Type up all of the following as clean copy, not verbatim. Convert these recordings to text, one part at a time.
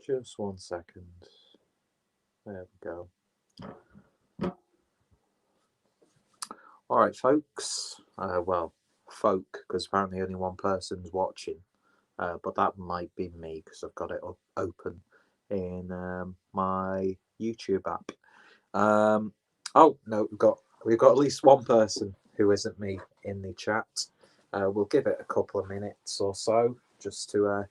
Just 1 second. There we go. All right, folks. Well, folk, because apparently only one person's watching. But that might be me because I've got it open in my YouTube app. Oh no, we've got at least one person who isn't me in the chat. We'll give it a couple of minutes or so just to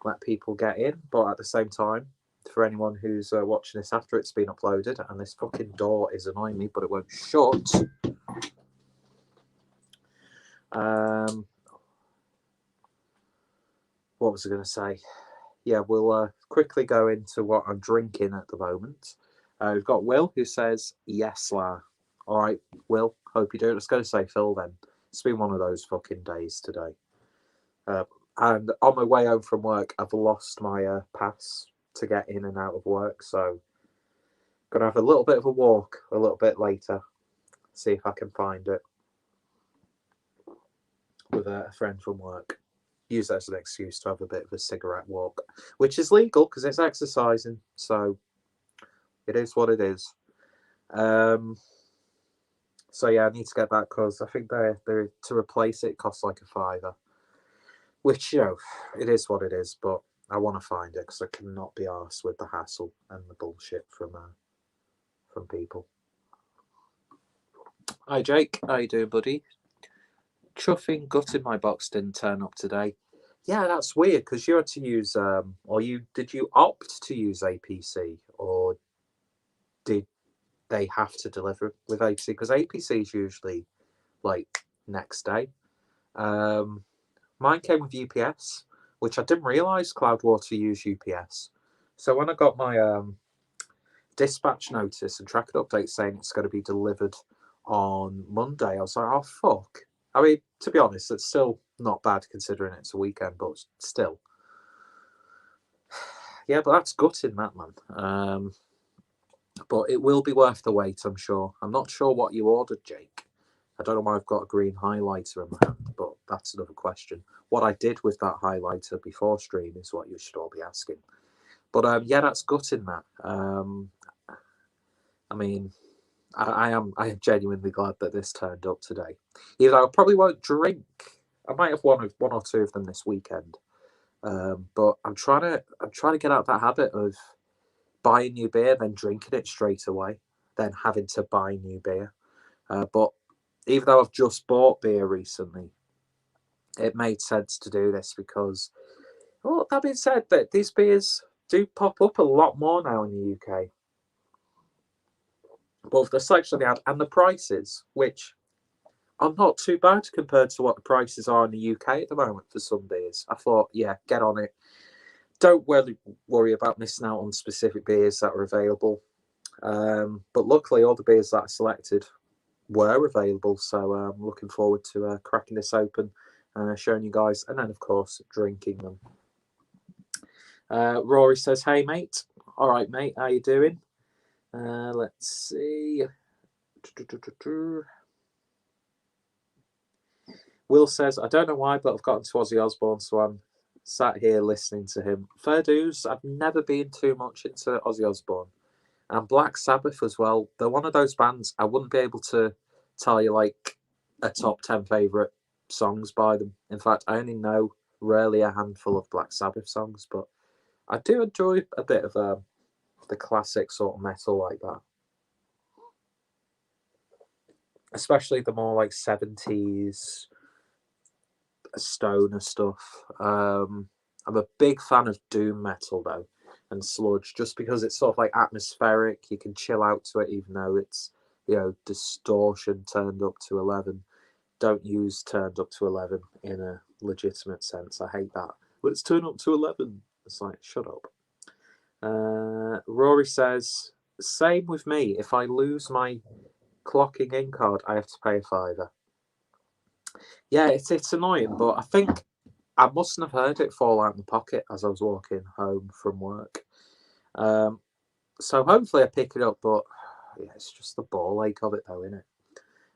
let people get in. But at the same time, for anyone who's watching this after it's been uploaded, and this fucking door is annoying me, but it won't shut. What was I going to say? Yeah, we'll quickly go into what I'm drinking at the moment. We've got Will who says, yes, La. All right, Will, hope you do. Let's go to say Phil then. It's been one of those fucking days today. And on my way home from work, I've lost my pass to get in and out of work. So going to have a little bit of a walk a little bit later. See if I can find it with a friend from work. Use that as an excuse to have a bit of a cigarette walk, which is legal because it's exercising. So it is what it is. So yeah, I need to get that because I think they're to replace it costs like £5, which, you know, it is what it is. But I want to find it because I cannot be arsed with the hassle and the bullshit from people. Hi Jake, how you doing, buddy? Chuffing gutting my box didn't turn up today. Yeah, that's weird because you had to use did you opt to use APC, or did they have to deliver with APC? Because APC is usually like next day. Mine came with UPS, which I didn't realise Cloudwater used UPS. So when I got my dispatch notice and tracking update saying it's going to be delivered on Monday, I was like, oh fuck. I mean, to be honest, it's still not bad considering it's a weekend, but still. Yeah, but that's gutting, that, man. But it will be worth the wait, I'm sure. I'm not sure what you ordered, Jake. I don't know why I've got a green highlighter in my hand, but that's another question. What I did with that highlighter before stream is what you should all be asking. But yeah, that's gutting, that. I mean, I am genuinely glad that this turned up today. Even though I probably won't drink. I might have one or two of them this weekend. But I'm trying to get out that habit of buying new beer, then drinking it straight away, then having to buy new beer. But even though I've just bought beer recently, it made sense to do this because, well, that being said, that these beers do pop up a lot more now in the UK. Both the selection they had and the prices, which are not too bad compared to what the prices are in the UK at the moment for some beers. I thought, yeah, get on it. Don't worry about missing out on specific beers that are available. But luckily, all the beers that I selected were available. So I'm looking forward to cracking this open and showing you guys. And then, of course, drinking them. Rory says, hey, mate. All right, mate. How you doing? Let's see. Will says, I don't know why, but I've gotten to Ozzy Osbourne, so I'm sat here listening to him. Fair dues, I've never been too much into Ozzy Osbourne. And Black Sabbath as well. They're one of those bands I wouldn't be able to tell you like a top 10 favourite songs by them. In fact, I only know rarely a handful of Black Sabbath songs, but I do enjoy a bit of the classic sort of metal like that. Especially the more like 70s stoner stuff. I'm a big fan of doom metal though, and sludge, just because it's sort of like atmospheric. You can chill out to it, even though it's, you know, distortion turned up to 11. Don't use turned up to 11 in a legitimate sense. I hate that. Let's turn up to 11. It's like, shut up. Rory says, same with me. If I lose my clocking in card, I have to pay £5. Yeah, it's annoying, but I think I mustn't have heard it fall out in the pocket as I was walking home from work. So hopefully I pick it up, but yeah, it's just the ball ache of it though, isn't it?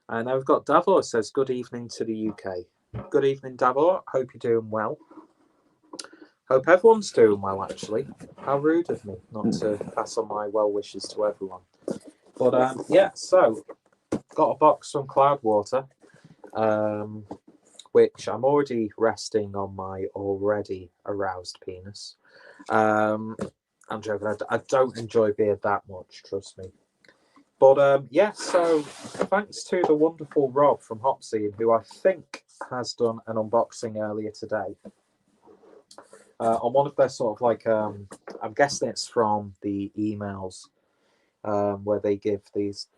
And now we've got Davor says, good evening to the UK. Good evening, Davor. Hope you're doing well. Hope everyone's doing well, actually. How rude of me not to pass on my well wishes to everyone. But yeah, so got a box from Cloudwater, which I'm already resting on my already aroused penis. I'm joking. I don't enjoy beer that much, trust me. But yeah, so thanks to the wonderful Rob from Hopsy, who I think has done an unboxing earlier today. On one of their sort of like, I'm guessing it's from the emails where they give these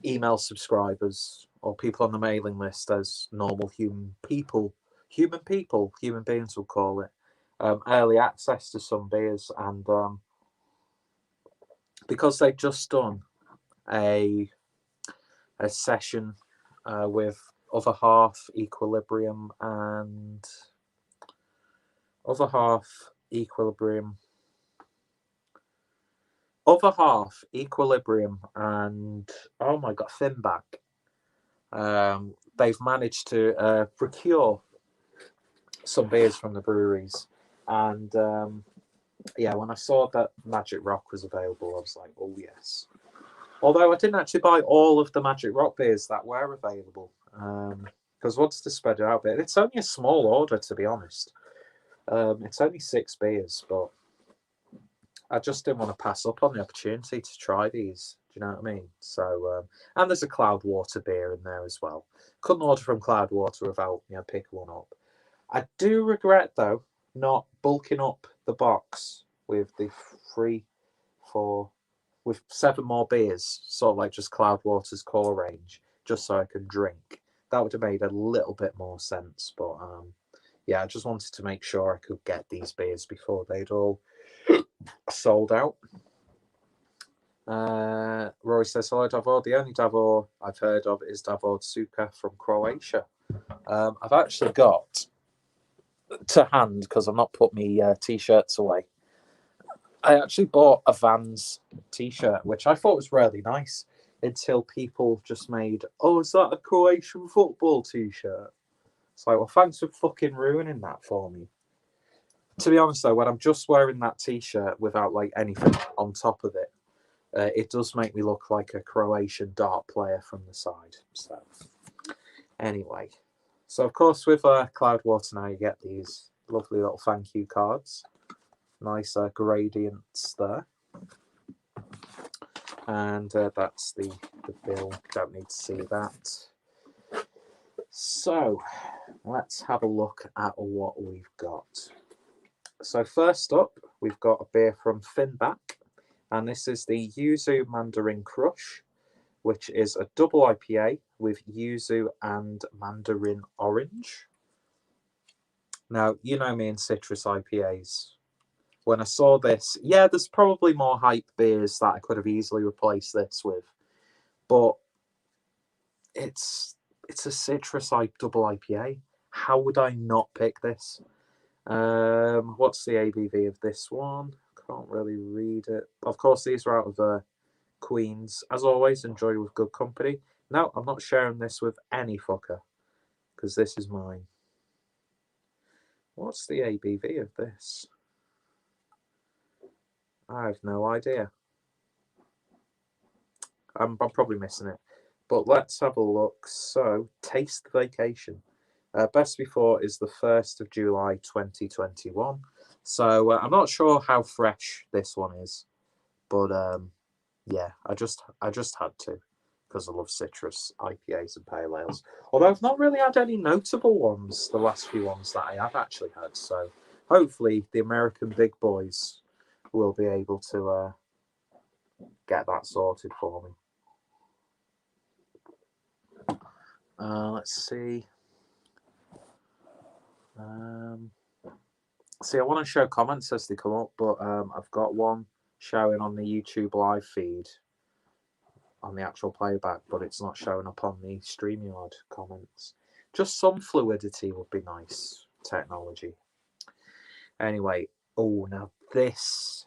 email subscribers or people on the mailing list as normal human beings will call it, early access to some beers. And because they've just done a session with Other Half, Equilibrium, and Other Half, Equilibrium, and oh my god, Finback. They've managed to procure some beers from the breweries, and yeah, when I saw that Magic Rock was available, I was like, oh yes. Although I didn't actually buy all of the Magic Rock beers that were available, because once to spread it out a bit, it's only a small order, to be honest. It's only 6 beers, but I just didn't want to pass up on the opportunity to try these. Do you know what I mean? So, and there's a Cloudwater beer in there as well. Couldn't order from Cloudwater without picking one up. I do regret though not bulking up the box with the 7 more beers, sort of like just Cloudwater's core range, just so I can drink. That would have made a little bit more sense, but yeah, I just wanted to make sure I could get these beers before they'd all sold out. Rory says, hello, Davor. The only Davor I've heard of is Davor Suka from Croatia. I've actually got to hand, because I've not put my t-shirts away. I actually bought a Vans t-shirt, which I thought was really nice, until people just made, oh, is that a Croatian football t-shirt? It's like, well, thanks for fucking ruining that for me. To be honest, though, when I'm just wearing that t-shirt without like anything on top of it, it does make me look like a Croatian dart player from the side. So, anyway. So, of course, with Cloudwater now, you get these lovely little thank you cards. Nice gradients there. And that's the bill. Don't need to see that. So, let's have a look at what we've got. So, first up, we've got a beer from Finback. And this is the Yuzu Mandarin Crush, which is a double IPA with yuzu and mandarin orange. Now, you know me and citrus IPAs. When I saw this, yeah, there's probably more hype beers that I could have easily replaced this with. But it's a citrus double IPA. How would I not pick this? What's the ABV of this one? Can't really read it. Of course, these are out of Queens. As always, enjoy with good company. No, I'm not sharing this with any fucker, because this is mine. What's the ABV of this? I have no idea. I'm probably missing it. But let's have a look. So, Taste Vacation. Best before is the 1st of July 2021. So, I'm not sure how fresh this one is. But yeah, I just had to, because I love citrus IPAs and pale ales. Although I've not really had any notable ones, the last few ones that I have actually had. So hopefully the American big boys will be able to get that sorted for me. Let's see. See, I want to show comments as they come up, but I've got one showing on the YouTube live feed on the actual playback, but it's not showing up on the StreamYard comments. Just some fluidity would be nice. Technology. Anyway, oh, now this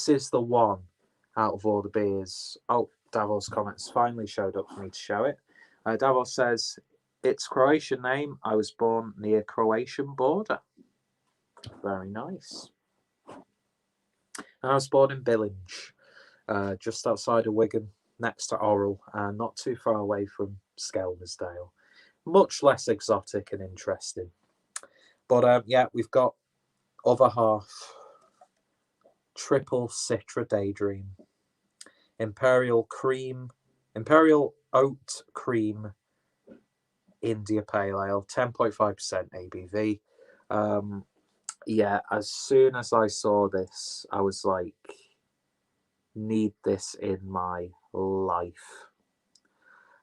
is the one out of all the beers. Oh, Davos comments finally showed up for me to show it. Davos says, it's Croatian name. I was born near Croatian border. Very nice. I was born in Billinge, just outside of Wigan, next to Orrell, and not too far away from Skelmersdale. Much less exotic and interesting. But yeah, we've got other half. Triple Citra Daydream. Imperial Oat Cream India Pale Ale, 10.5% ABV. Yeah, as soon as I saw this, I was like, need this in my life.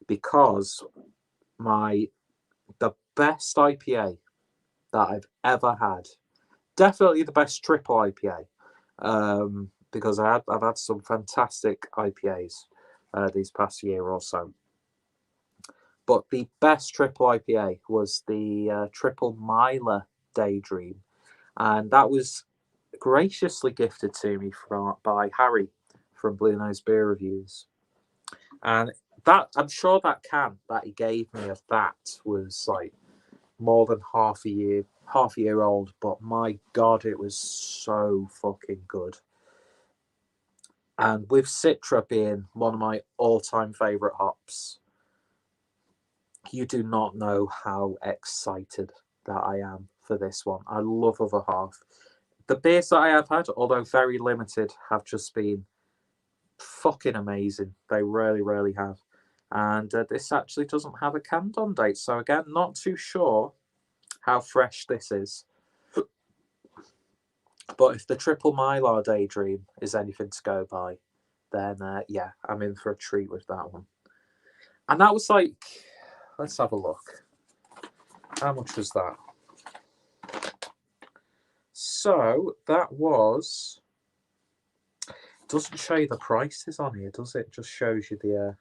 Because the best IPA that I've ever had, definitely the best triple IPA, because I've had some fantastic IPAs these past year or so. But the best triple IPA was the Triple Miler Daydream, and that was graciously gifted to me by Harry from Blue Nose Beer Reviews. And that, I'm sure that can that he gave me of that was like more than half a year old, but my god, it was so fucking good. And with Citra being one of my all-time favorite hops, you do not know how excited that I am for this one. I love Other Half. The beers that I have had, although very limited, have just been fucking amazing. They really, really have. And this actually doesn't have a canned on date. So again, not too sure how fresh this is. But if the Triple Mylar Daydream is anything to go by, then yeah, I'm in for a treat with that one. And that was like, let's have a look. How much was that? So that was, doesn't show you the prices on here, does it? Just shows you the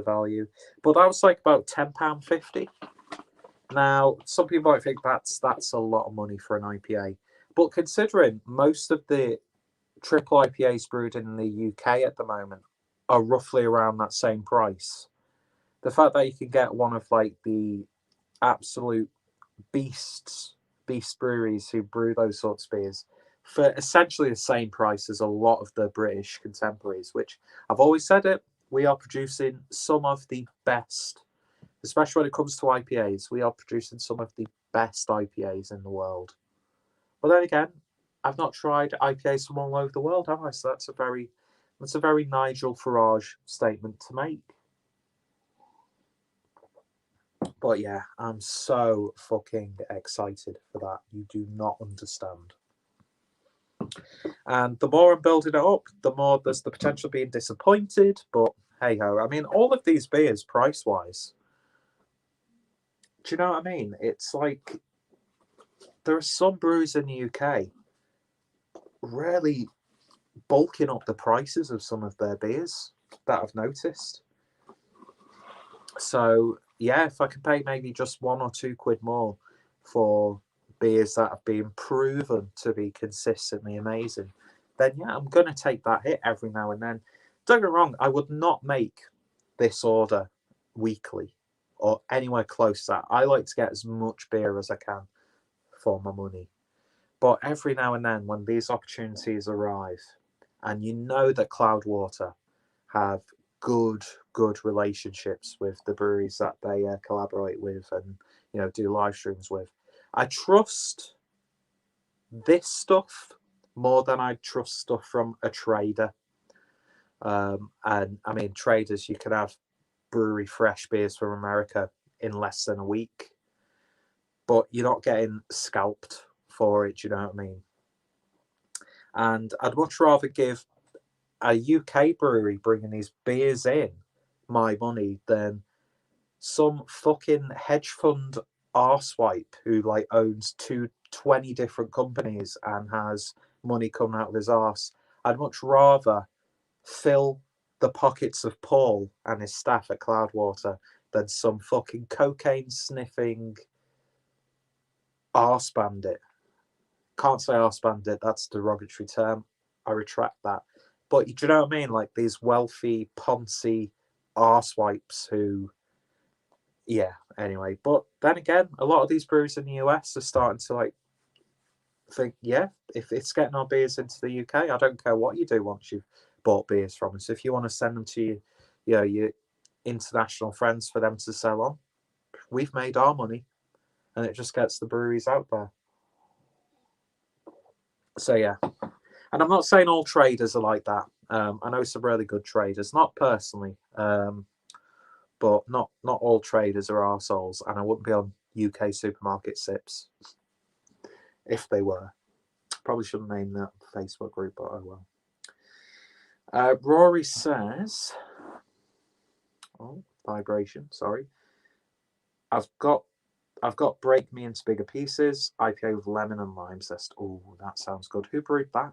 value. But that was like about £10.50. Now, some people might think that's a lot of money for an IPA. But considering most of the triple IPAs brewed in the UK at the moment are roughly around that same price, the fact that you can get one of like the absolute beast breweries who brew those sorts of beers for essentially the same price as a lot of the British contemporaries, which I've always said it, we are producing some of the best, especially when it comes to IPAs, we are producing some of the best IPAs in the world. But then again, I've not tried IPAs from all over the world, have I? So that's a very Nigel Farage statement to make. But yeah, I'm so fucking excited for that. You do not understand. And the more I'm building it up, the more there's the potential of being disappointed. But hey ho, I mean, all of these beers, price wise, do you know what I mean? It's like there are some breweries in the UK really bulking up the prices of some of their beers that I've noticed. So yeah, if I can pay maybe just £1 or £2 more for beers that have been proven to be consistently amazing, then yeah, I'm going to take that hit every now and then. Don't get me wrong, I would not make this order weekly or anywhere close to that. I like to get as much beer as I can for my money. But every now and then when these opportunities arrive, and you know that Cloudwater have good relationships with the breweries that they collaborate with and do live streams with, I trust this stuff more than I trust stuff from a trader. And I mean, traders, you can have brewery fresh beers from America in less than a week, but you're not getting scalped for it. Do you know what I mean? And I'd much rather give a UK brewery bringing these beers in my money than some fucking hedge fund arsewipe who like owns 20 different companies and has money coming out of his arse. I'd much rather fill the pockets of Paul and his staff at Cloudwater than some fucking cocaine sniffing arse bandit. Can't say arse bandit, that's a derogatory term. I retract that. But do you know what I mean? Like these wealthy, poncy arsewipes who, yeah, anyway. But then again, a lot of these breweries in the US are starting to like think, yeah, if it's getting our beers into the UK, I don't care what you do once you've bought beers from us. If you want to send them to your international friends for them to sell on, we've made our money, and it just gets the breweries out there. So yeah, and I'm not saying all traders are like that. I know some really good traders, not personally, but not all traders are arseholes, and I wouldn't be on UK supermarket sips if they were. Probably shouldn't name that Facebook group, but oh well. Rory says, oh, vibration, sorry. I've got Break Me Into Bigger Pieces, IPA with lemon and lime zest. Oh, that sounds good. Who brewed that?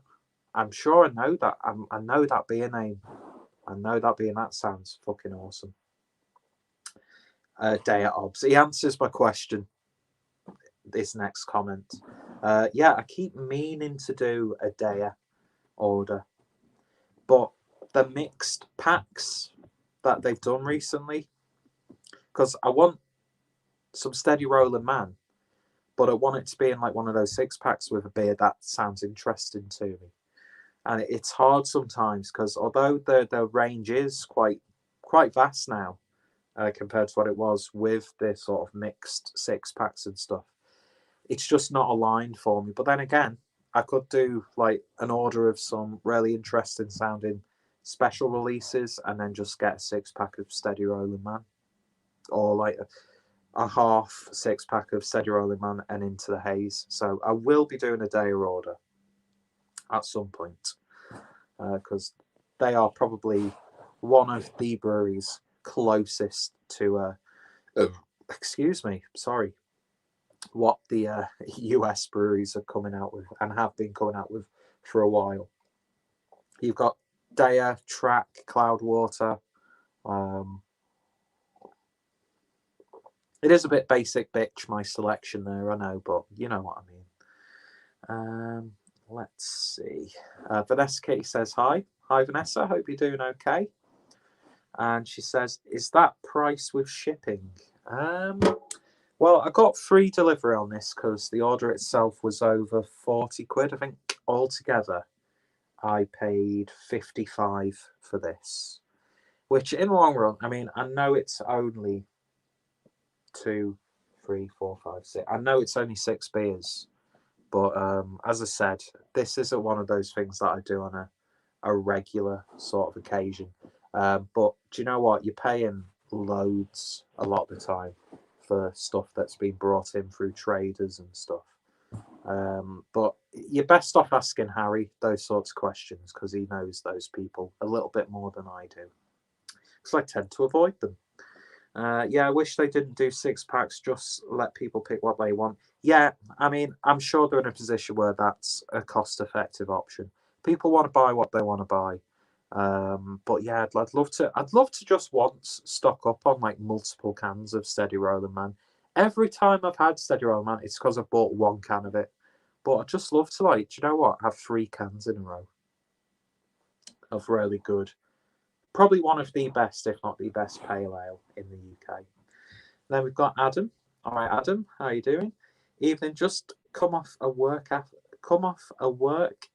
I'm sure I know that. I know that beer name. I know that beer. That sounds fucking awesome. Day at Obs. He answers my question. This next comment. Yeah, I keep meaning to do a day order, but the mixed packs that they've done recently, because I want some Steady Rolling Man, but I want it to be in like one of those 6-packs with a beer that sounds interesting to me. And it's hard sometimes because although the range is quite vast now compared to what it was with the sort of mixed 6-packs and stuff, it's just not aligned for me. But then again, I could do like an order of some really interesting sounding special releases and then just get a 6-pack of Steady Rolling Man, or like a half 6-pack of Steady Rolling Man and Into the Haze. So I will be doing a day order at some point because they are probably one of the breweries closest to excuse me, sorry, what the US breweries are coming out with and have been coming out with for a while. You've got Daya, Track, Cloudwater. It is a bit basic bitch, my selection there, I know, but you know what I mean. Let's see. Vanessa Kitty says hi. Hi, Vanessa. Hope you're doing okay. And she says, is that price with shipping? Well, I got free delivery on this because the order itself was over 40 quid. I think altogether I paid 55 for this, which in the long run, I mean, I know it's only 2, 3, 4, 5, 6. I know it's only 6 beers, but as I said, this isn't one of those things that I do on a regular sort of occasion. But do you know what? You're paying loads a lot of the time for stuff that's been brought in through traders and stuff. But you're best off asking Harry those sorts of questions because he knows those people a little bit more than I do. Because I tend to avoid them. Yeah, I wish they didn't do 6-packs, just let people pick what they want. Yeah, I mean, I'm sure they're in a position where that's a cost-effective option. People want to buy what they want to buy. But yeah, I'd love to just once stock up on like multiple cans of Steady Rolling Man. Every time I've had Steady Rolling Man, it's because I've bought 1 can of it. But I'd just love to, like, do you know what? Have 3 cans in a row of really good. Probably one of the best, if not the best, pale ale in the UK. Then we've got Adam. All right, Adam, how are you doing? Evening, just come off a work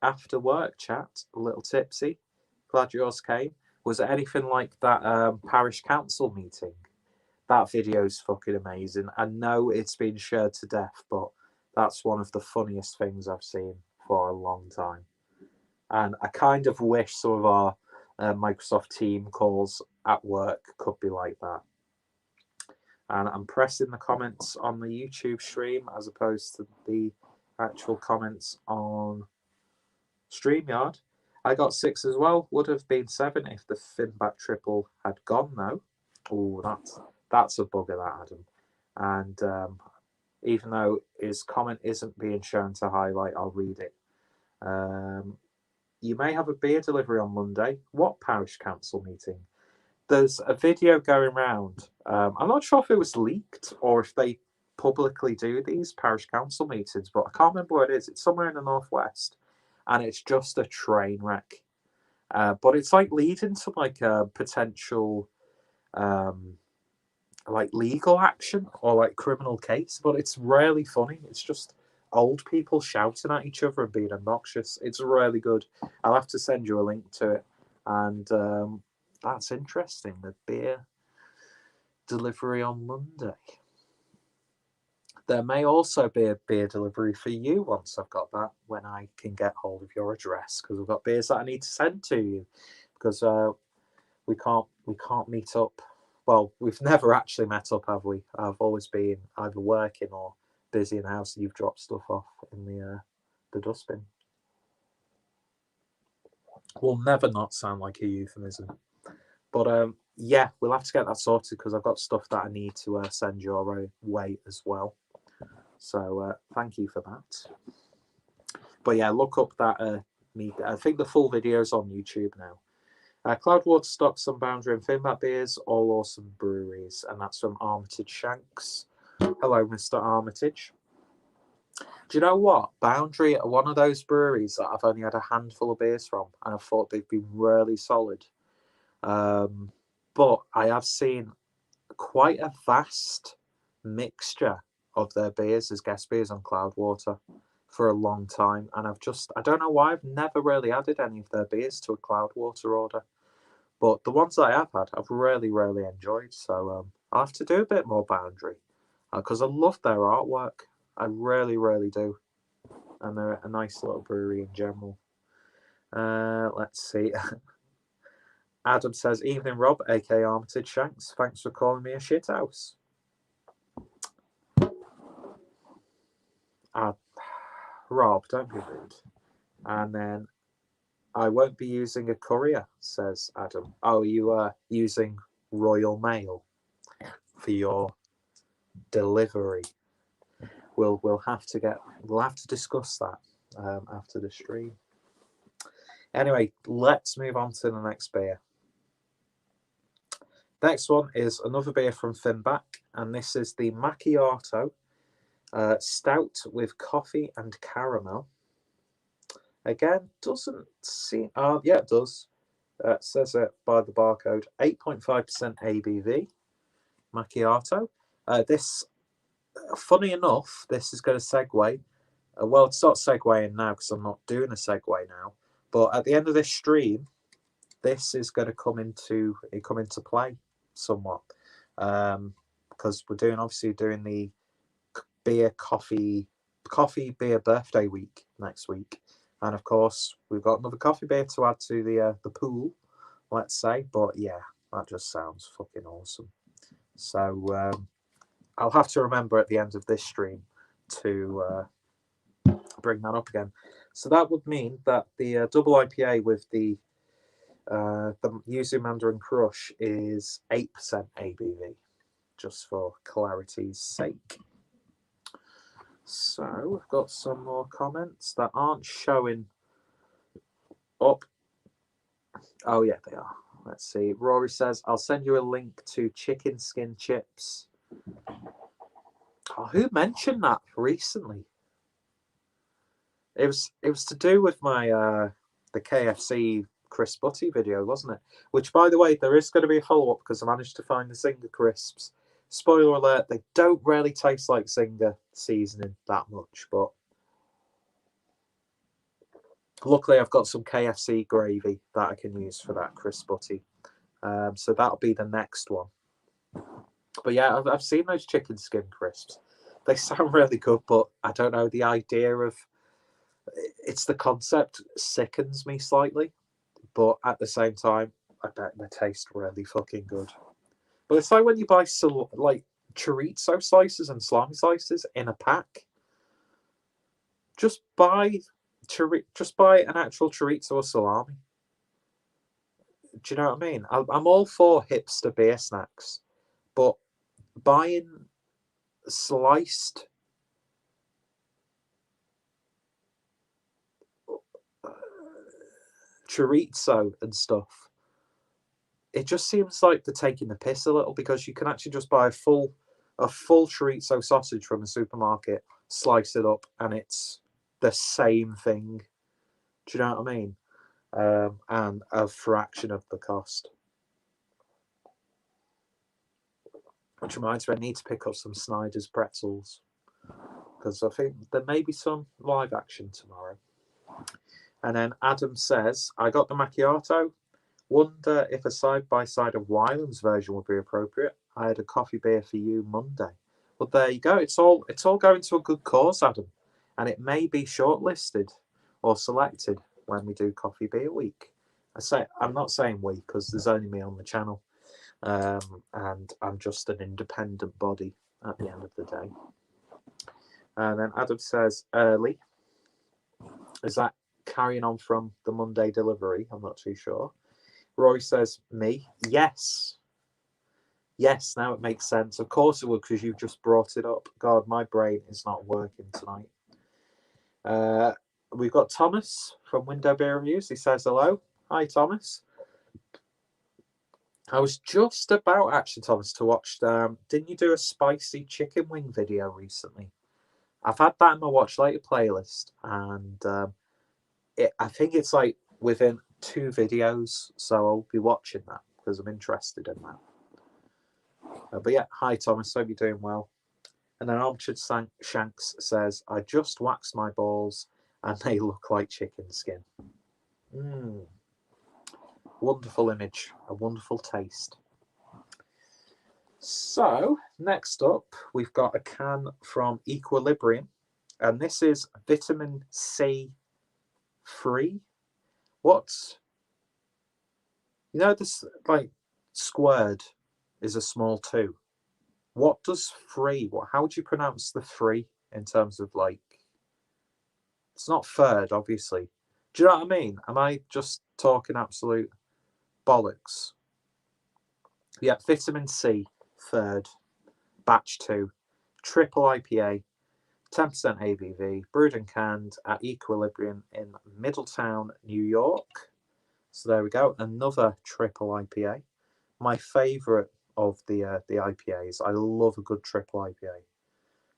after work chat. A little tipsy. Glad yours came. Was it anything like that parish council meeting? That video's fucking amazing. I know it's been shared to death, but that's one of the funniest things I've seen for a long time. And I kind of wish some of our Microsoft Team calls at work could be like that. And I'm pressing the comments on the YouTube stream as opposed to the actual comments on StreamYard. I got 6 as well. Would have been 7 if the Finback triple had gone though. Oh, that's a bugger, that Adam. And even though his comment isn't being shown to highlight, I'll read it. You may have a beer delivery on Monday. What parish council meeting? There's a video going around. I'm not sure if it was leaked or if they publicly do these parish council meetings, but I can't remember where it is. It's somewhere in the northwest, and it's just a train wreck. But it's like leading to like a potential like legal action or like criminal case. But it's really funny. It's just old people shouting at each other and being obnoxious. It's really good. I'll have to send you a link to it. And that's interesting. The beer delivery on Monday. There may also be a beer delivery for you once I've got that, when I can get hold of your address, because I've got beers that I need to send to you, because we can't meet up. Well, we've never actually met up, have we? I've always been either working or busy in the house, and you've dropped stuff off in the dustbin. Will never not sound like a euphemism. But yeah, we'll have to get that sorted, because I've got stuff that I need to send your way as well. So thank you for that. But yeah, look up that I think the full video is on YouTube now. Cloudwater stocks some Boundary and Finback beers, all awesome breweries, and that's from Armitage Shanks. Hello, Mr. Armitage. Do you know what? Boundary are one of those breweries that I've only had a handful of beers from, and I thought they've been really solid. But I have seen quite a vast mixture of their beers as guest beers on Cloudwater for a long time, and I don't know why I've never really added any of their beers to a Cloudwater order, but the ones I have had I've really enjoyed. So I'll have to do a bit more Boundary, because I love their artwork. I really do, and they're a nice little brewery in general. Let's see. Adam says, "Evening, Rob, aka Armitage Shanks. Thanks for calling me a shithouse." Rob, don't be rude. And then, "I won't be using a courier," says Adam. Oh, you are using Royal Mail for your delivery. We'll have to discuss that after the stream. Anyway, let's move on to the next beer. Next one is another beer from Finback, and this is the Macchiato Stout with coffee and caramel. Again, doesn't seem... yeah, it does. It says it by the barcode. 8.5% ABV. Macchiato. This, funny enough, this is going to segue. Well, it's not segueing now because I'm not doing a segue now. But at the end of this stream, this is going to come into play somewhat, because we're obviously doing the coffee beer birthday week next week, and of course we've got another coffee beer to add to the pool, let's say. But yeah, that just sounds fucking awesome. So I'll have to remember at the end of this stream to bring that up again. So that would mean that the double IPA with the Yuzu Mandarin Crush is 8% ABV, just for clarity's sake. So we've got some more comments that aren't showing up. Oh yeah, they are. Let's see. Rory says, "I'll send you a link to chicken skin chips." Oh, who mentioned that recently? It was to do with my the KFC Crisp Butty video, wasn't it? Which, by the way, there is going to be a follow-up, because I managed to find the Zinger crisps. Spoiler alert, they don't really taste like Zinger seasoning that much, but luckily I've got some KFC gravy that I can use for that Crisp Butty. So that'll be the next one. But yeah, I've seen those chicken skin crisps. They sound really good, but I don't know, the idea of... It's the concept sickens me slightly, but at the same time, I bet they taste really fucking good. But it's like when you buy like chorizo slices and salami slices in a pack. Just buy an actual chorizo or salami. Do you know what I mean? I'm all for hipster beer snacks, but buying sliced chorizo and stuff, it just seems like they're taking the piss a little, because you can actually just buy a full chorizo sausage from a supermarket, slice it up, and it's the same thing. Do you know what I mean? And a fraction of the cost. Which reminds me, I need to pick up some Snyder's pretzels, because I think there may be some live action tomorrow. And then Adam says, I got the macchiato. Wonder if a side-by-side of Wyland's version would be appropriate. I had a coffee beer for you Monday. Well, there you go. It's all going to a good cause, Adam. And it may be shortlisted or selected when we do Coffee Beer Week. I'm not saying we because there's only me on the channel. And I'm just an independent body at the end of the day. And then Adam says, early. Is that carrying on from the Monday delivery? I'm not too sure. Roy says, me. Yes. Yes, now it makes sense. Of course it would, because you've just brought it up. God, my brain is not working tonight. We've got Thomas from Window Beer Reviews. He says hello. Hi, Thomas. I was just about, actually, Thomas, to watch... didn't you do a spicy chicken wing video recently? I've had that in my Watch Later playlist, and I think it's like within 2 videos, so I'll be watching that because I'm interested in that. But yeah, hi Thomas, hope you're doing well. And then Orchard Shanks says, I just waxed my balls and they look like chicken skin. Wonderful image, a wonderful taste. So, next up, we've got a can from Equilibrium, and this is vitamin C free. What? You know, this, like, squared is a small 2. What does free? How would you pronounce the free in terms of, like, it's not third, obviously. Do you know what I mean? Am I just talking absolute bollocks? Yeah, vitamin C, third, batch 2, triple IPA, 10% ABV, brewed and canned at Equilibrium in Middletown, New York. So there we go, another triple IPA. My favourite of the IPAs. I love a good triple IPA,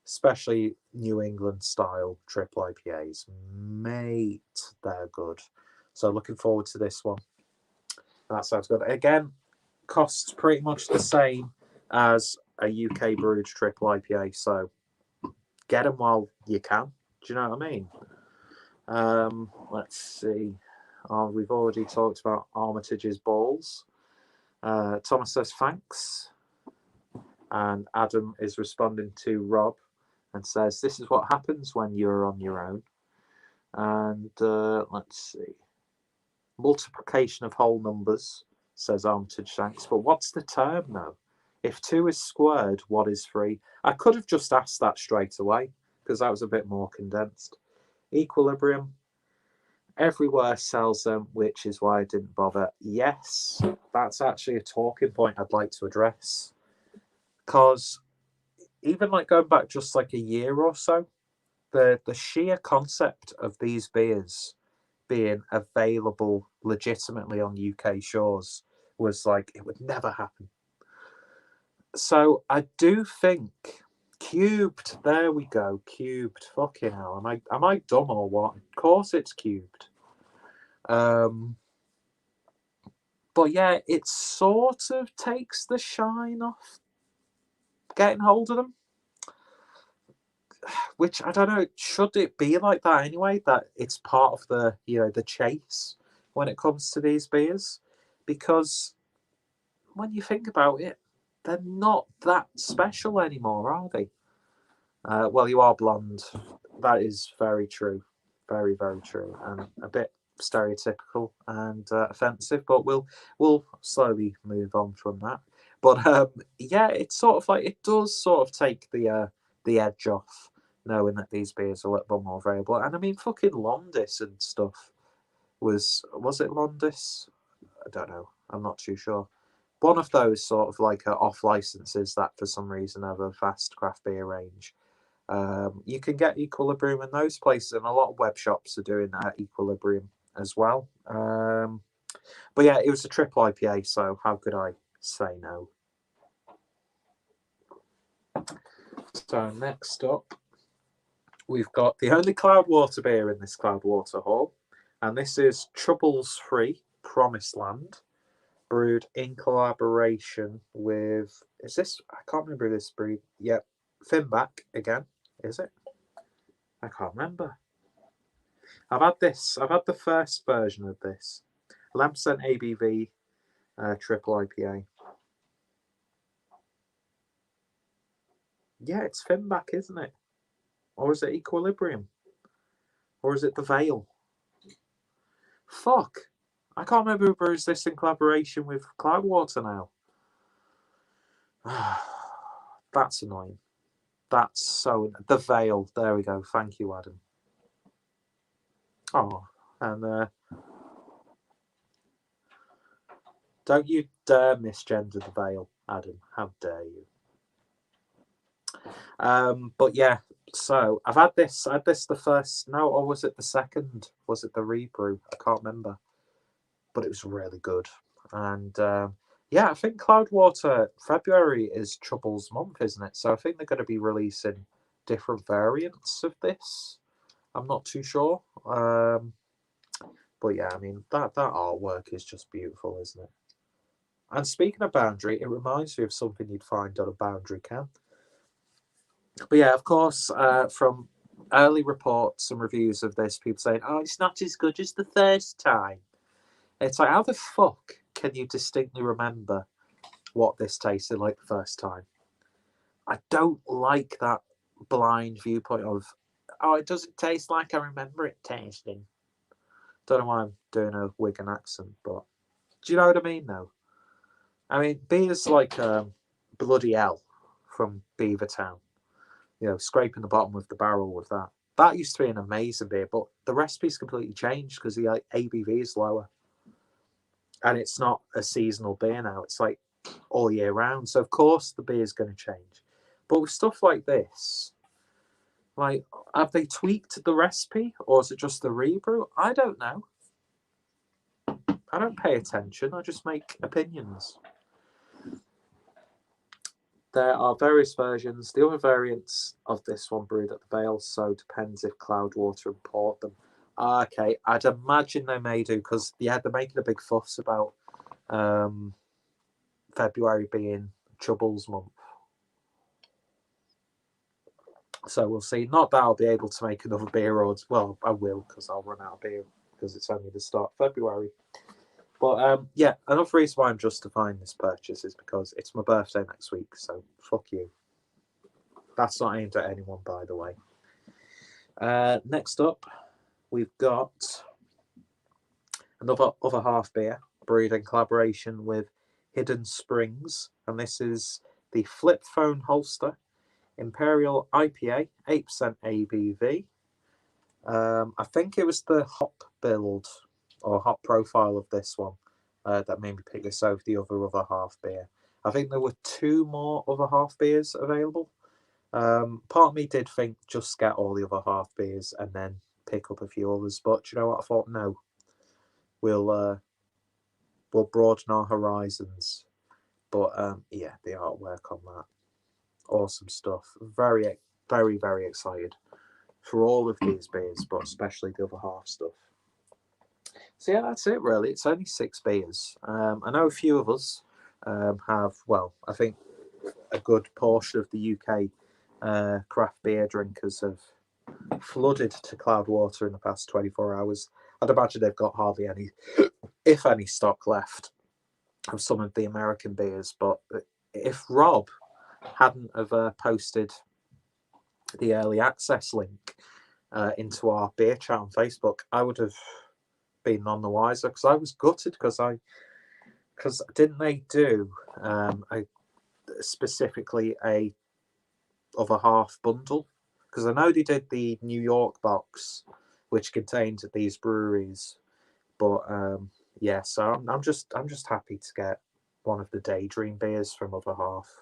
especially New England style triple IPAs. Mate, they're good. So looking forward to this one. That sounds good. Again, costs pretty much the same as a UK brewed triple IPA. So get them while you can. Do you know what I mean? Let's see. We've already talked about Armitage's balls. Thomas says thanks. And Adam is responding to Rob and says, this is what happens when you're on your own. And let's see. Multiplication of whole numbers, says Armitage Shanks. But what's the term, though? If 2 is squared, what is 3? I could have just asked that straight away, because that was a bit more condensed. Equilibrium. Everywhere sells them, which is why I didn't bother. Yes, that's actually a talking point I'd like to address. Because even like going back just like a year or so, the sheer concept of these beers being available legitimately on UK shores was like, it would never happen. So I do think cubed, there we go, cubed. Fucking hell, am I dumb or what? Of course it's cubed. But yeah, it sort of takes the shine off getting hold of them. Which, I don't know, should it be like that anyway? That it's part of the, the chase when it comes to these beers? Because when you think about it, they're not that special anymore, are they? Well, you are blonde. That is very true. Very, very true. And a bit stereotypical and offensive, but we'll slowly move on from that. But yeah, it's sort of like, it does sort of take the edge off, knowing that these beers are a little bit more variable. And I mean, fucking Londis and stuff was it Londis? I don't know. I'm not too sure. One of those sort of like off licenses that for some reason have a vast craft beer range. You can get Equilibrium in those places, and a lot of web shops are doing Equilibrium as well. But yeah, it was a triple IPA, so how could I say no? So next up, we've got the only Cloudwater beer in this Cloudwater haul, and this is Chubbles Free Promised Land, brewed in collaboration with, I can't remember this breed. Yep, Finback again, is it? I can't remember. I've had this. I've had the first version of this. 11% ABV, triple IPA. Yeah, it's Finback, isn't it? Or is it Equilibrium? Or is it the Veil? Fuck. I can't remember who brews this in collaboration with Cloudwater now. That's annoying. That's so... The Veil. There we go. Thank you, Adam. Oh, and don't you dare misgender the Veil, Adam. How dare you? But yeah, so I've had this. I had this the first... No, or was it the second? Was it the rebrew? I can't remember. But it was really good. And yeah, I think Cloudwater February is Chubbles month, isn't it? So I think they're going to be releasing different variants of this. I'm not too sure. But yeah, I mean, that artwork is just beautiful, isn't it? And speaking of Boundary, it reminds me of something you'd find on a Boundary can. But yeah, of course, from early reports and reviews of this, people saying, oh, it's not as good as the first time. It's like, how the fuck can you distinctly remember what this tasted like the first time? I don't like that blind viewpoint of, oh, it doesn't taste like I remember it tasting. Don't know why I'm doing a Wigan accent, but do you know what I mean, though? I mean, beers like Bloody Hell from Beavertown, you know, scraping the bottom of the barrel with that. That used to be an amazing beer, but the recipe's completely changed because the ABV is lower. And it's not a seasonal beer now. It's like all year round. So, of course, the beer is going to change. But with stuff like this, like, have they tweaked the recipe or is it just the rebrew? I don't know. I don't pay attention. I just make opinions. There are various versions. The other variants of this one brewed at the Vale, so depends if Cloudwater import them. Okay, I'd imagine they may do because they're making a big fuss about February being Chubbles month. So we'll see. Not that I'll be able to make another beer, or well, I will because I'll run out of beer because it's only the start of February. But yeah, another reason why I'm justifying this purchase is because it's my birthday next week. So fuck you. That's not aimed at anyone, by the way. Next up, we've got another other half beer brewed in collaboration with Hidden Springs, and this is the Flip Phone Holster Imperial IPA, 8% ABV. I think it was the hop build or hop profile of this one that made me pick this over the other half beer. I think there were 2 more other half beers available. Part of me did think just get all the other half beers and then pick up a few others, but you know what? I thought no, we'll broaden our horizons. But yeah, the artwork on that, awesome stuff. Very, very, very excited for all of these beers, but especially the other half stuff. So yeah, that's it really. It's only 6 beers. I know a few of us have, well, I think a good portion of the UK craft beer drinkers have flooded to Cloudwater in the past 24 hours. I'd imagine they've got hardly any, if any, stock left of some of the American beers. But if Rob hadn't have posted the early access link into our beer chat on Facebook, I would have been none the wiser because I was gutted because didn't they do specifically a other half bundle? Because I know they did the New York box, which contained these breweries, but yeah. So I'm just happy to get one of the Daydream beers from other half,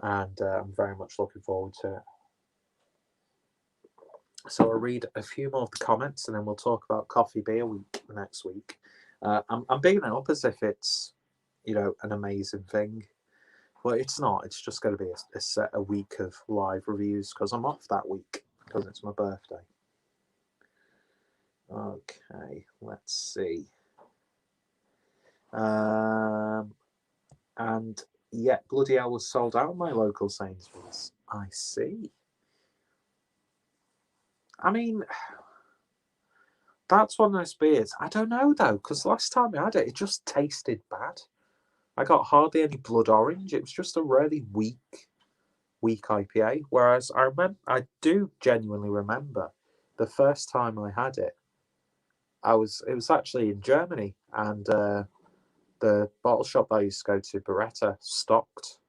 and I'm very much looking forward to it. So I'll read a few more of the comments, and then we'll talk about Coffee Beer Week next week. I'm bigging it up as if it's, you know, an amazing thing. Well, it's not. It's just going to be a week of live reviews because I'm off that week because it's my birthday. Okay, let's see. And yeah, Bloody Hell was sold out at my local Sainsbury's. I see. I mean, that's one of those beers. I don't know though, because last time I had it, it just tasted bad. I got hardly any blood orange. It was just a really weak IPA. Whereas I do genuinely remember the first time I had it. It was actually in Germany, and the bottle shop I used to go to, Beretta, stocked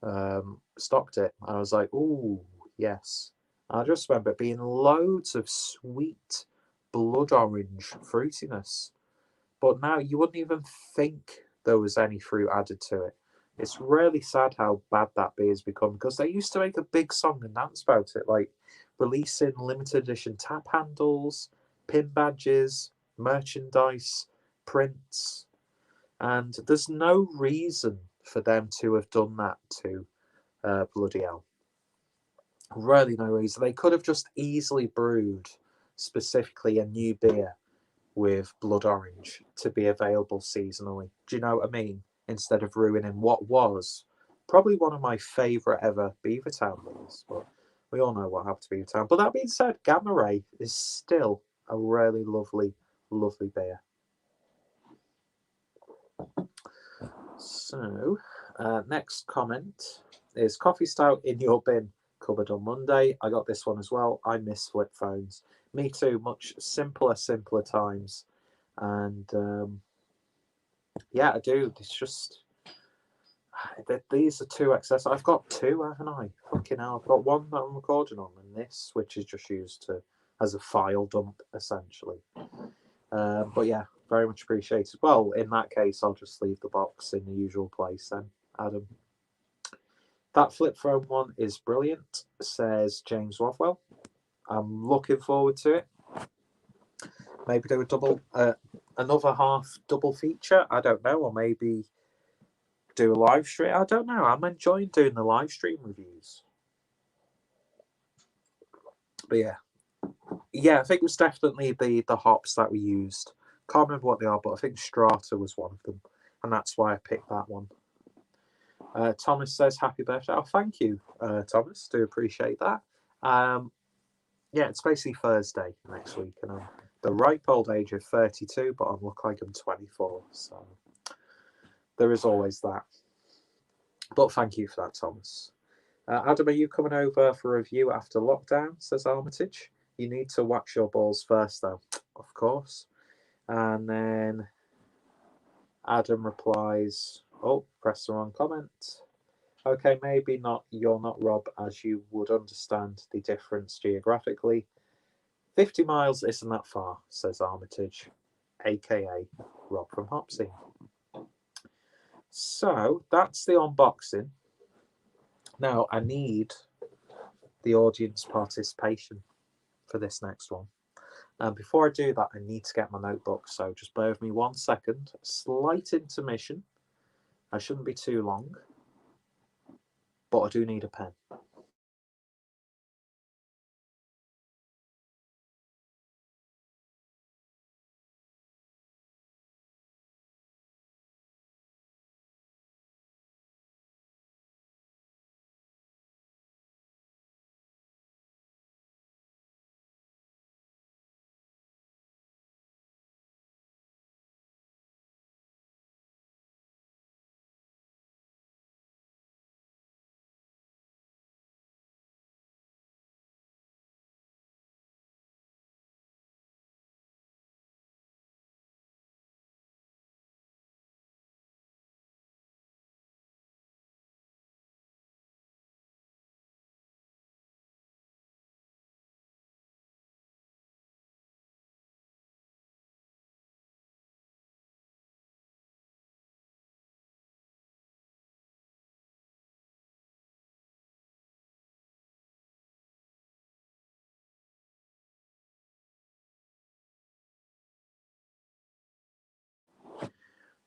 it. And I was like, "Ooh, yes." And I just remember it being loads of sweet blood orange fruitiness. But now you wouldn't even think there was any fruit added to it. It's really sad how bad that beer's become, because they used to make a big song and dance about it, like releasing limited edition tap handles, pin badges, merchandise, prints, and there's no reason for them to have done that to Bloody Hell. Really, no reason. They could have just easily brewed specifically a new beer with blood orange to be available seasonally. Do you know what I mean? Instead of ruining what was probably one of my favourite ever Beavertown beers. But we all know what happened to Beavertown. But that being said, Gamma Ray is still a really lovely, lovely beer. So, next comment is coffee stout in your bin cupboard on Monday. I got this one as well. I miss flip phones. Me too. Much simpler times. And yeah, I do. It's just these are too excessive. I've got two, haven't I? Fucking hell! I've got one that I'm recording on, and this, which is just used as a file dump, essentially. But yeah, very much appreciated. Well, in that case, I'll just leave the box in the usual place then, Adam. That flip phone one is brilliant, says James Rothwell. I'm looking forward to it. Maybe do another half double feature. I don't know, or maybe do a live stream. I don't know. I'm enjoying doing the live stream reviews. But yeah, I think it was definitely the hops that we used. Can't remember what they are, but I think Strata was one of them, and that's why I picked that one. Thomas says happy birthday. Oh, thank you, Thomas. Do appreciate that. Yeah, it's basically Thursday next week, and I'm the ripe old age of 32, but I look like I'm 24. So there is always that. But thank you for that, Thomas. Adam, are you coming over for a review after lockdown? Says Armitage. You need to wax your balls first, though, of course. And then Adam replies, "Oh, press the wrong comment. Okay, maybe not. You're not Rob, as you would understand the difference geographically. 50 miles isn't that far," says Armitage, aka Rob from Hopsy. So that's the unboxing. Now I need the audience participation for this next one. And before I do that, I need to get my notebook. So just bear with me 1 second. Slight intermission. I shouldn't be too long, but I do need a pen.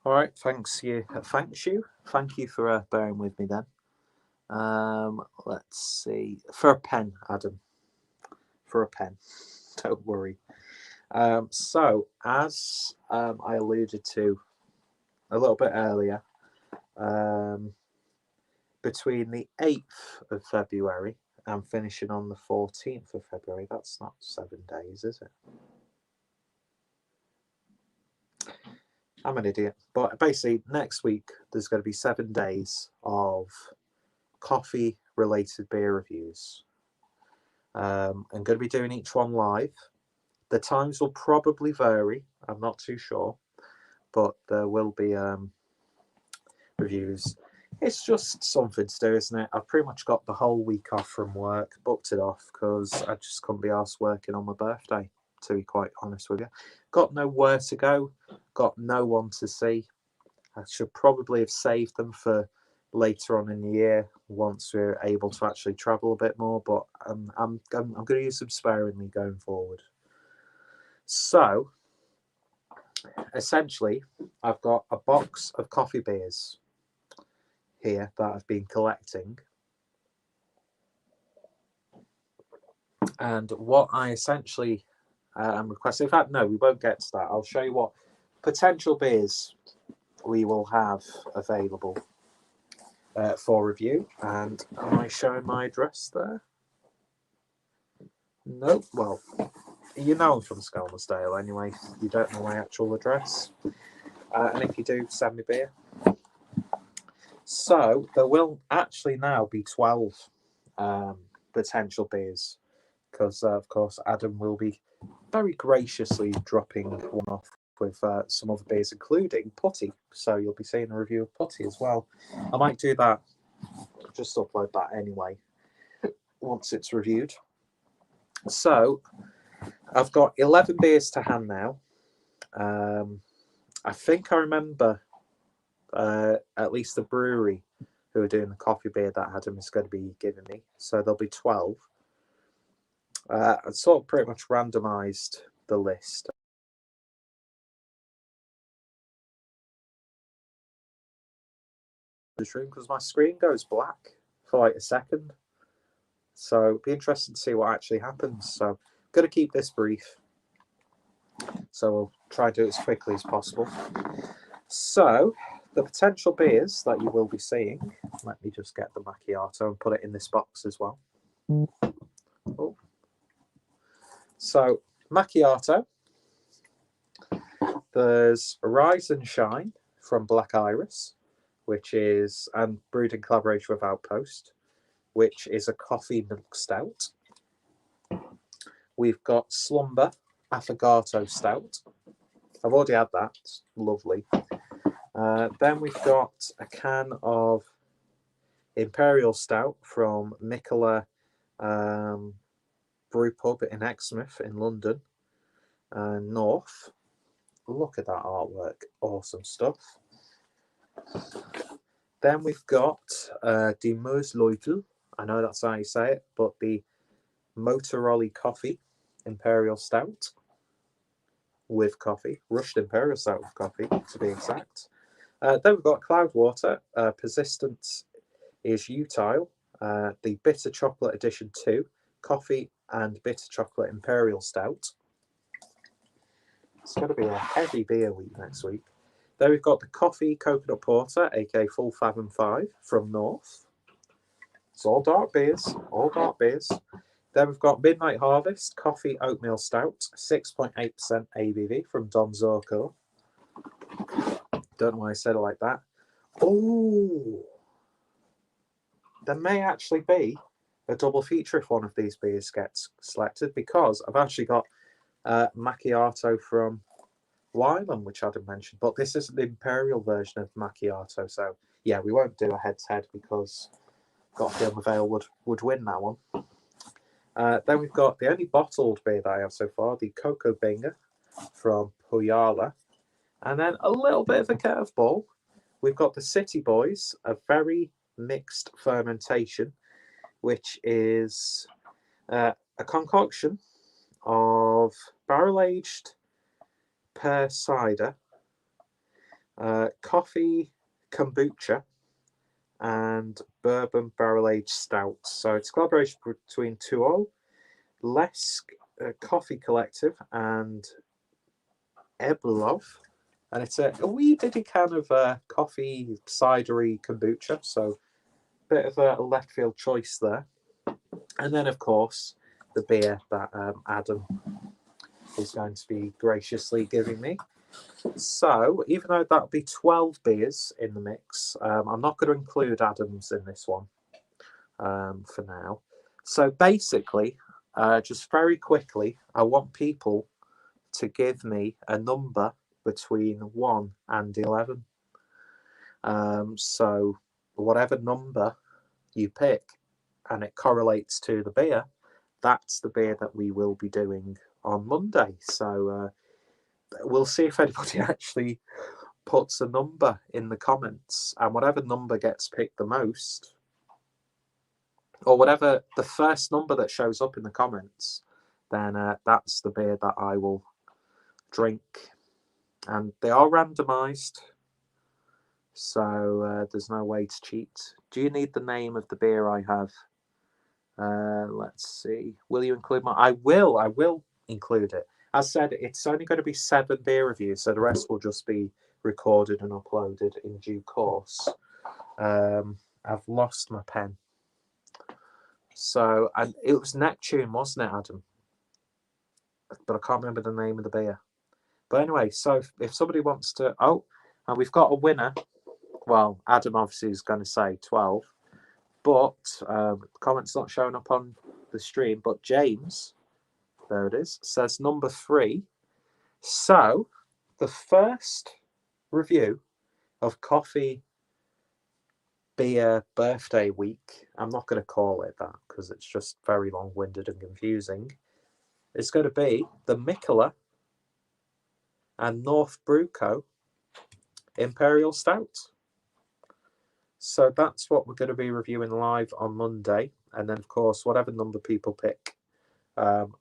All right, thank you for bearing with me then. Let's see, for a pen, Adam, for a pen. Don't worry. So as I alluded to a little bit earlier, between the 8th of February I'm finishing on the 14th of February. That's not 7 days, is it? I'm an idiot. But basically, next week, there's going to be 7 days of coffee-related beer reviews. I'm going to be doing each one live. The times will probably vary. I'm not too sure. But there will be reviews. It's just something to do, isn't it? I've pretty much got the whole week off from work, booked it off because I just couldn't be arsed working on my birthday, to be quite honest with you. Got nowhere to go, got no one to see. I should probably have saved them for later on in the year once we're able to actually travel a bit more, but I'm going to use them sparingly going forward. So, essentially, I've got a box of coffee beers here that I've been collecting, and what I essentially am requesting, in fact no, we won't get to that. I'll show you what potential beers we will have available for review. And am I showing my address there? No. Well, you know I'm from Skelmersdale anyway. You don't know my actual address, and if you do, send me beer. So there will actually now be 12 potential beers, because of course Adam will be very graciously dropping one off with some other beers, including Putty. So you'll be seeing a review of Putty as well. I might do that, just upload that anyway once it's reviewed. So I've got 11 beers to hand now. I think I remember at least the brewery who are doing the coffee beer that Adam is going to be giving me. So there'll be 12. I sort of pretty much randomised the list. This room, because my screen goes black for like a second. So it'll be interesting to see what actually happens. So I'm going to keep this brief. So we'll try to do it as quickly as possible. So the potential beers that you will be seeing, let me just get the macchiato and put it in this box as well. Oh. So macchiato, there's Rise and Shine from Black Iris, which is brewed in collaboration with Outpost, which is a coffee milk stout. We've got Slumber Affogato Stout. I've already had that. It's lovely. Then we've got a can of Imperial Stout from Mikkeller Brew Pub in Exmouth in London, North. Look at that artwork. Awesome stuff. Then we've got Die Moosleutel. I know that's how you say it, but the Motorola Coffee Imperial Stout with coffee. Rushed Imperial Stout with coffee, to be exact. Then we've got Cloudwater. Persistence is Utile. The Bitter Chocolate Edition 2. Coffee and Bitter Chocolate Imperial Stout. It's going to be a heavy beer week next week. Then we've got the Coffee Coconut Porter, aka Full Fathom 5 from North. It's all dark beers, all dark beers. Then we've got Midnight Harvest Coffee Oatmeal Stout, 6.8% ABV from Don Zorco. Don't know why I said it like that. Oh, there may actually be a double feature if one of these beers gets selected, because I've actually got macchiato from Wylam, which I didn't mention, but this is the Imperial version of macchiato. So yeah, we won't do a head-to-head because got a feeling Vale would win that one. Then we've got the only bottled beer that I have so far, the Cocoa Binga from Puyala. And then a little bit of a curveball. We've got the City Boys, a very mixed fermentation, which is a concoction of barrel-aged pear cider, coffee kombucha, and bourbon barrel-aged stout. So it's a collaboration between Tuol, Lesk Coffee Collective, and Eblov. And it's a wee ditty can of coffee cidery kombucha. So a bit of a left field choice there. And then, of course, the beer that Adam is going to be graciously giving me. So, even though that'll be 12 beers in the mix, I'm not going to include Adam's in this one for now. So, basically, just very quickly, I want people to give me a number between 1 and 11. So, whatever number you pick and it correlates to the beer, that's the beer that we will be doing on Monday. So, we'll see if anybody actually puts a number in the comments, and whatever number gets picked the most, or whatever the first number that shows up in the comments, then that's the beer that I will drink. And they are randomized, so there's no way to cheat. Do you need the name of the beer I have? Let's see. Will you include my... I will include it. As said, it's only going to be 7 beer reviews, so the rest will just be recorded and uploaded in due course. I've lost my pen. So, and it was Neptune, wasn't it, Adam? But I can't remember the name of the beer. But anyway, so if somebody wants to... Oh, and we've got a winner. Well, Adam obviously is going to say 12. But the comment's not showing up on the stream. But James, there it is, says number 3. So, the first review of Coffee Beer Birthday Week, I'm not going to call it that because it's just very long-winded and confusing, it's going to be the Mikkeller and North Brew Co. Imperial Stout. So that's what we're going to be reviewing live on Monday. And then, of course, whatever number people pick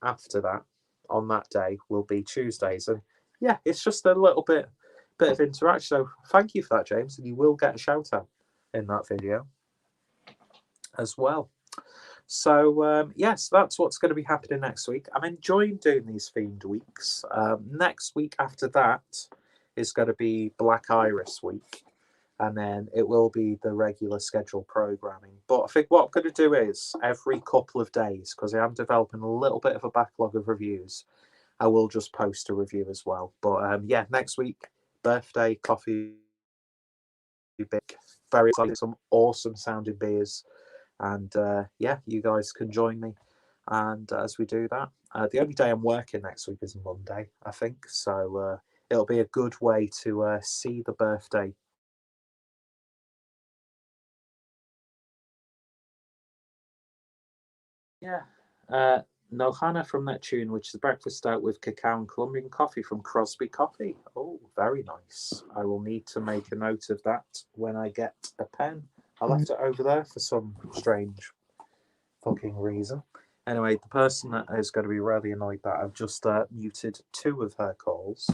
after that on that day will be Tuesdays. And yeah, it's just a little bit of interaction. So thank you for that, James. And you will get a shout out in that video as well. So yes, that's what's going to be happening next week. I'm enjoying doing these themed weeks. Next week after that is going to be Black Iris week, and then it will be the regular scheduled programming. But I think what I'm going to do is every couple of days, because I am developing a little bit of a backlog of reviews, I will just post a review as well. But yeah, next week, birthday coffee, big, very excited, some awesome sounding beers. And yeah, you guys can join me. And as we do that, the only day I'm working next week is Monday, I think. So it'll be a good way to see the birthday. Yeah. Nohana from Neptune, which is a breakfast stout with cacao and Colombian coffee from Crosby Coffee. Oh, very nice. I will need to make a note of that when I get a pen. I left it over there for some strange fucking reason. Anyway, the person that is going to be really annoyed that I've just muted 2 of her calls,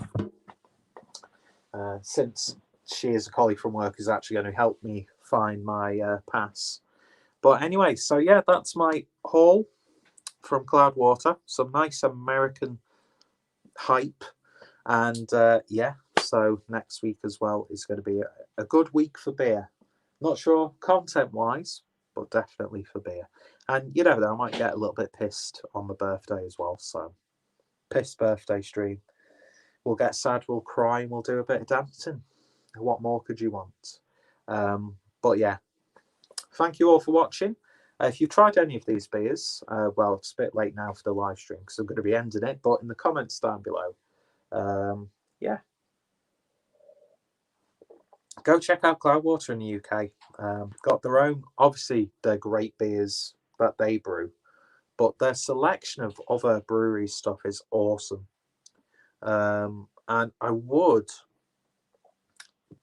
since she is a colleague from work, is actually going to help me find my pass. But anyway, so yeah, that's my haul from Cloudwater. Some nice American hype. And yeah, so next week as well is going to be a good week for beer. Not sure content-wise, but definitely for beer. And you know, I might get a little bit pissed on the birthday as well. So, pissed birthday stream. We'll get sad, we'll cry, and we'll do a bit of dancing. What more could you want? But yeah, thank you all for watching. If you've tried any of these beers, well, it's a bit late now for the live stream because I'm going to be ending it. But in the comments down below, yeah, go check out Cloudwater in the UK. Got their own, obviously, they're great beers that they brew, but their selection of other brewery stuff is awesome. And I would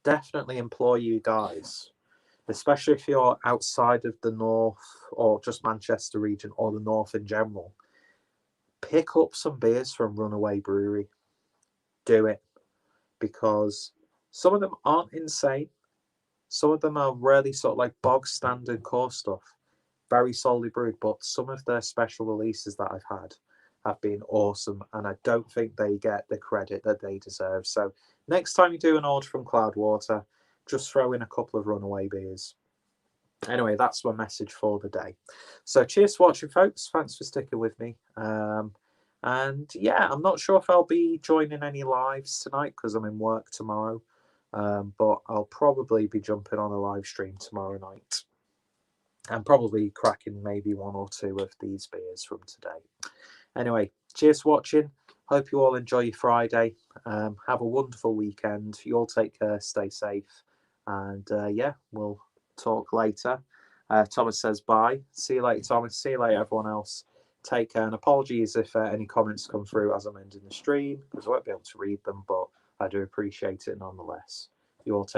definitely implore you guys, especially if you're outside of the north or just Manchester region or the north in general, pick up some beers from Runaway Brewery. Do it, because some of them aren't insane. Some of them are really sort of like bog standard core stuff, very solidly brewed, but some of their special releases that I've had have been awesome, and I don't think they get the credit that they deserve. So next time you do an order from Cloudwater, just throw in a couple of Runaway beers. Anyway, that's my message for the day. So cheers for watching, folks. Thanks for sticking with me. And yeah, I'm not sure if I'll be joining any lives tonight because I'm in work tomorrow. But I'll probably be jumping on a live stream tomorrow night. And probably cracking maybe one or two of these beers from today. Anyway, cheers for watching. Hope you all enjoy your Friday. Have a wonderful weekend. You all take care, stay safe. And yeah, we'll talk later. Thomas says bye. See you later, Thomas. See you later, everyone else. Take care. And apologies if any comments come through as I'm ending the stream, because I won't be able to read them, but I do appreciate it nonetheless. You all take